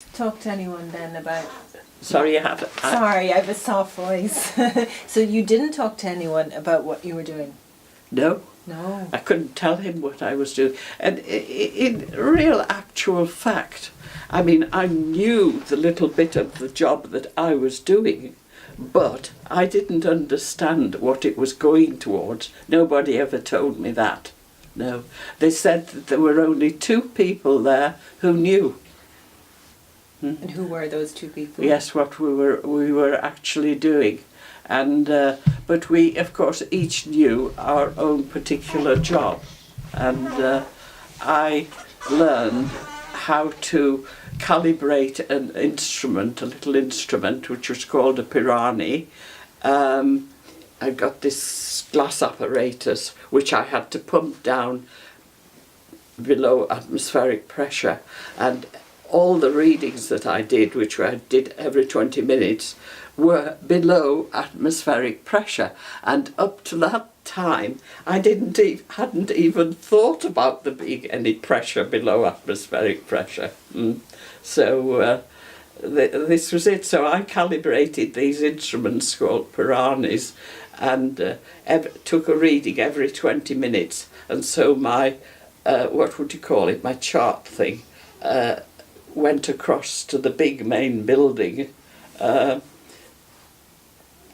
talk to anyone then about... Sorry, you have... Sorry, I have a soft voice. So you didn't talk to anyone about what you were doing? No. No. I couldn't tell him what I was doing. And in real actual fact, I mean, I knew the little bit of the job that I was doing, but I didn't understand what it was going towards. Nobody ever told me that. No. They said that there were only 2 people there who knew. And who were those 2 people? Yes, what we were actually doing. And but we, of course, each knew our own particular job. And I learned how to calibrate an instrument, a little instrument, which was called a Pirani. I got this glass apparatus, which I had to pump down below atmospheric pressure. And all the readings that I did, which I did every 20 minutes, were below atmospheric pressure. And up to that time, I hadn't even thought about there being any pressure below atmospheric pressure. So this was it. So I calibrated these instruments called Piranis, and took a reading every 20 minutes. And so my, what would you call it, my chart thing, went across to the big main building,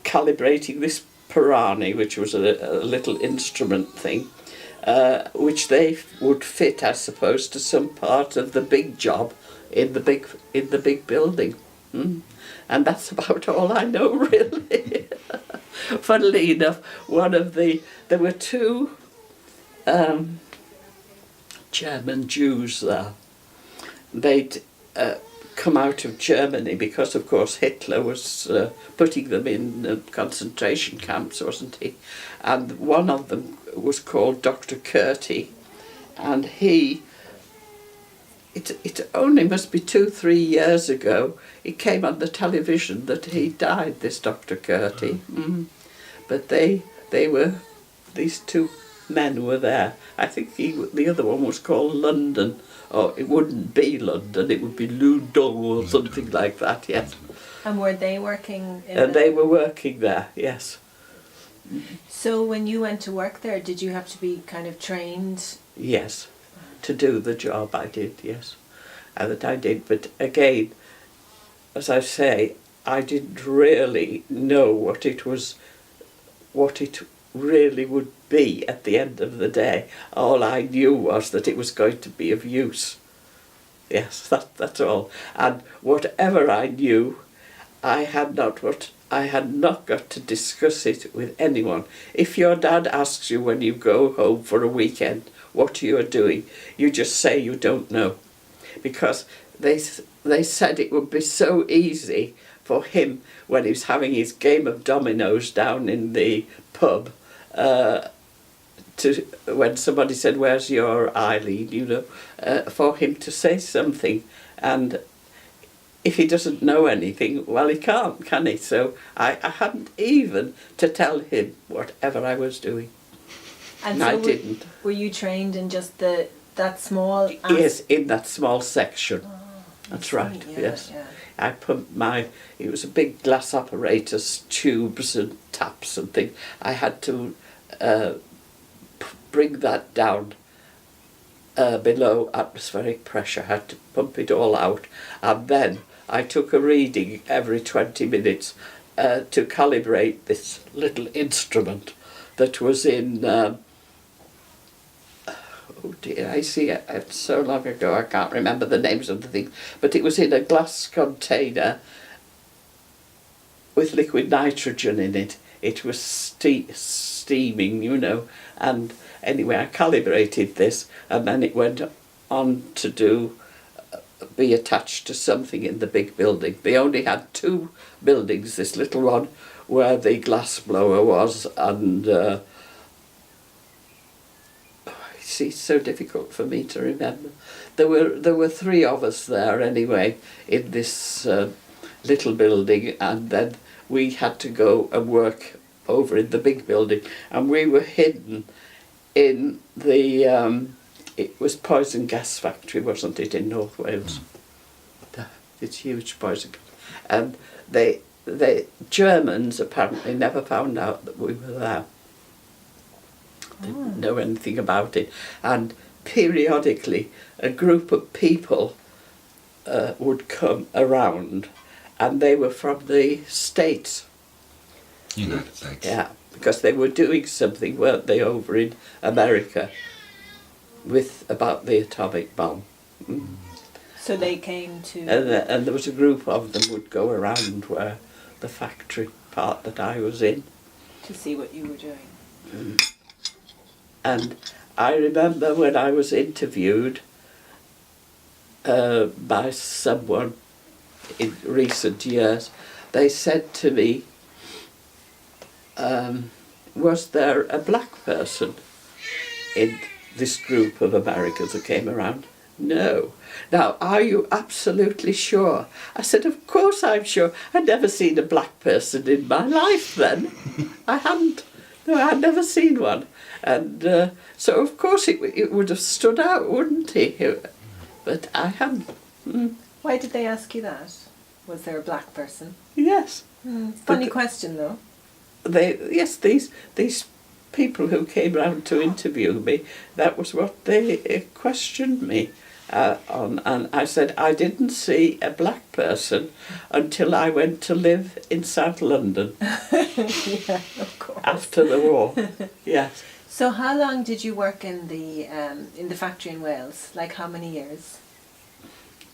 calibrating this Pirani, which was a little instrument thing, which they would fit, I suppose, to some part of the big job in the big building. And that's about all I know, really. Funnily enough, there were 2 German Jews there. They'd come out of Germany because, of course, Hitler was putting them in concentration camps, wasn't he? And one of them was called Dr. Curti, and it only must be 2-3 years ago, it came on the television that he died, this Dr. Curti. But these 2 men were there. I think the other one was called London. Or it wouldn't be London, it would be Loudon or something like that, yes. And were they working in they were working there, yes. So when you went to work there, did you have to be kind of trained? Yes, to do the job I did, yes. That I did, but again, as I say, I didn't really know what it really would be at the end of the day. All I knew was that it was going to be of use. Yes, that's all. And whatever I knew, I had not got to discuss it with anyone. If your dad asks you when you go home for a weekend what you are doing, you just say you don't know. Because they said it would be so easy for him when he was having his game of dominoes down in the pub, when somebody said, "Where's your Eileen?" you know, for him to say something. And if he doesn't know anything, well, he can't, can he? So I hadn't even to tell him whatever I was doing. And so I didn't. Were you trained in just that small? Yes, in that small section. Oh, that's right, yeah, yes. Yeah. I pumped it was a big glass apparatus, tubes and taps and things. I had to bring that down below atmospheric pressure. I had to pump it all out, and then I took a reading every 20 minutes to calibrate this little instrument that was in, oh dear, I see it, it's so long ago I can't remember the names of the things, but it was in a glass container with liquid nitrogen in it. It was steaming, you know, and anyway I calibrated this, and then it went on to be attached to something in the big building. They only had 2 buildings, this little one where the glass blower was, and see, it's so difficult for me to remember. There were 3 of us there anyway in this little building, and then we had to go and work over in the big building, and we were hidden in the it was Poison Gas factory, wasn't it, in North Wales? It's huge poison gas. And the Germans apparently never found out that we were there. Didn't know anything about it. And periodically a group of people would come around, and they were from the States. United States. Yeah, because they were doing something, weren't they, over in America about the atomic bomb. So they came to... And there was a group of them would go around where the factory part that I was in. to see what you were doing. And I remember when I was interviewed by someone in recent years, they said to me, was there a black person in this group of Americans that came around? No. Now, are you absolutely sure? I said, of course I'm sure. I'd never seen a black person in my life then. I hadn't. No, I'd never seen one. And so, of course, it would have stood out, wouldn't it? But I hadn't. Why did they ask you that? Was there a black person? Yes. Funny question, though. These people who came round to interview me, that was what they questioned me on. And I said, I didn't see a black person until I went to live in South London. Yeah, of course. After the war, yes. So how long did you work in the factory in Wales? Like how many years?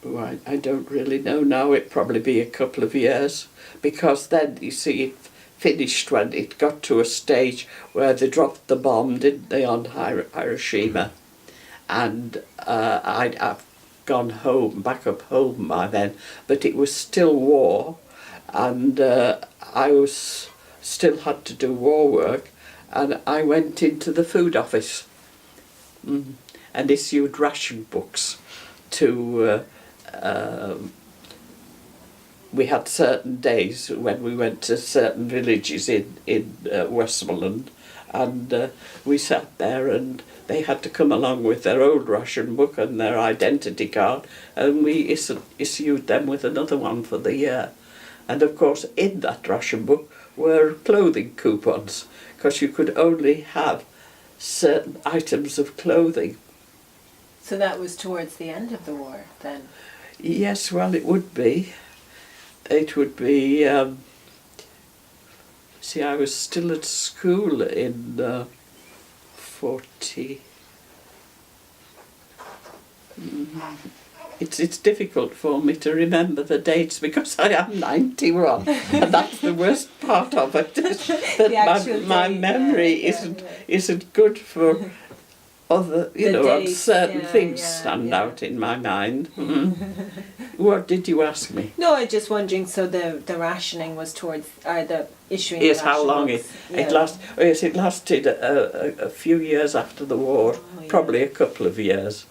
Oh, I don't really know now. It'd probably be a couple of years, because then, you see, it finished when it got to a stage where they dropped the bomb, didn't they, on Hiroshima. And I'd have gone home, back up home by then, but it was still war, and I was still had to do war work, and I went into the food office and issued ration books to we had certain days when we went to certain villages in Westmoreland, and we sat there, and they had to come along with their old ration book and their identity card, and we issued them with another one for the year. And of course in that ration book were clothing coupons, because you could only have certain items of clothing. So that was towards the end of the war then? Yes, well, it would be. It would be, see, I was still at school in 40. It's difficult for me to remember the dates because I am 91, and that's the worst part of it. That my memory isn't good for other, certain things stand out in my mind. What did you ask me? No, I'm just wondering. So the rationing was towards the issuing. Yes, the how ration long books. it lasted. Oh, yes, it lasted a few years after the war, probably a couple of years.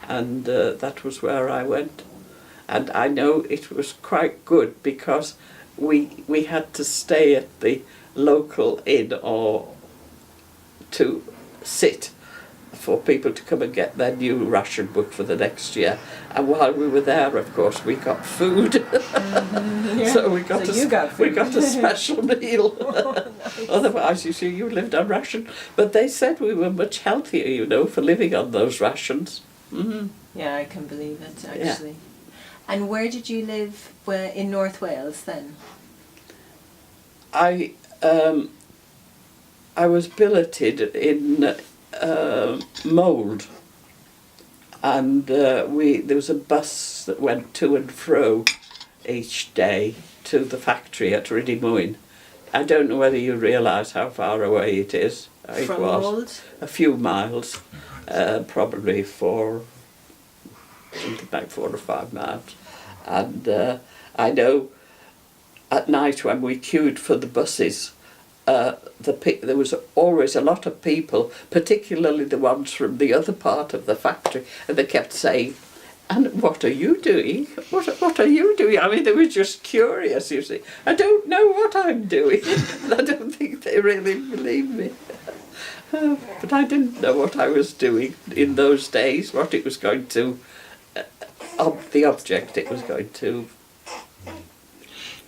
And that was where I went. And I know it was quite good because we had to stay at the local inn or to sit for people to come and get their new ration book for the next year. And while we were there, of course, we got food. So we got a special meal. Nice. Otherwise, you see, you lived on ration. But they said we were much healthier, for living on those rations. Yeah, I can believe it, actually. Yeah. And where did you live in North Wales then? I was billeted in Mould, and there was a bus that went to and fro each day to the factory at Rhydymwyn. I don't know whether you realise how far away it is. From Mould? A few miles, probably something like 4 or 5 miles. And I know at night when we queued for the buses, there was always a lot of people, particularly the ones from the other part of the factory, and they kept saying, "And what are you doing? What are you doing?" I mean, they were just curious, you see. I don't know what I'm doing. I don't think they really believe me. But I didn't know what I was doing in those days, what it was going to the object it was going to.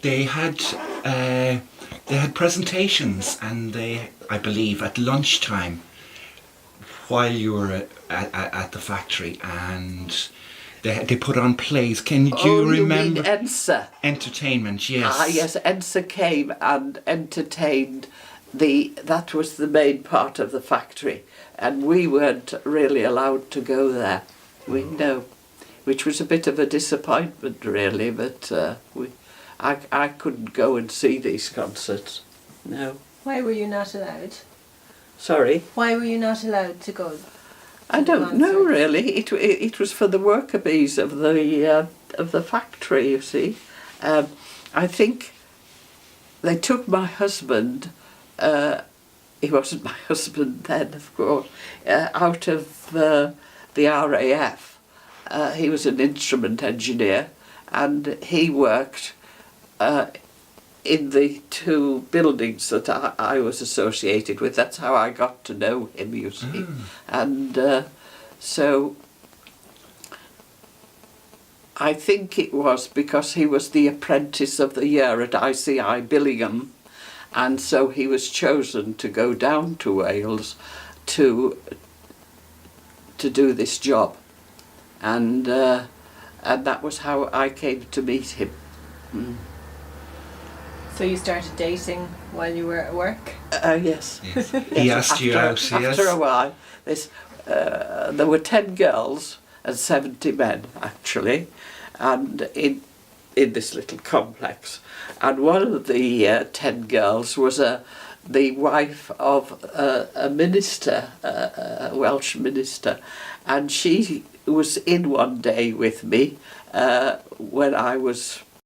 They had presentations, and I believe, at lunchtime while you were at the factory, and they put on plays. Do you remember? You mean ENSA? Entertainment, yes. Yes, ENSA came and entertained. That was the main part of the factory, and we weren't really allowed to go there. Which was a bit of a disappointment, really. But I couldn't go and see these concerts. No. Why were you not allowed? Sorry. Why were you not allowed to go? I don't know really. It was for the worker bees of the factory. You see, I think they took my husband. He wasn't my husband then, of course. Out of the RAF, he was an instrument engineer, and he worked in the two buildings that I was associated with. That's how I got to know him, you see. And so I think it was because he was the apprentice of the year at ICI Billingham, and so he was chosen to go down to Wales to do this job. And that was how I came to meet him. So you started dating while you were at work? Yes. Yes. He asked you out, yes? After a while, there were 10 girls and 70 men, actually, and in this little complex. And one of the 10 girls was the wife of a minister, a Welsh minister, and she was in one day with me when I was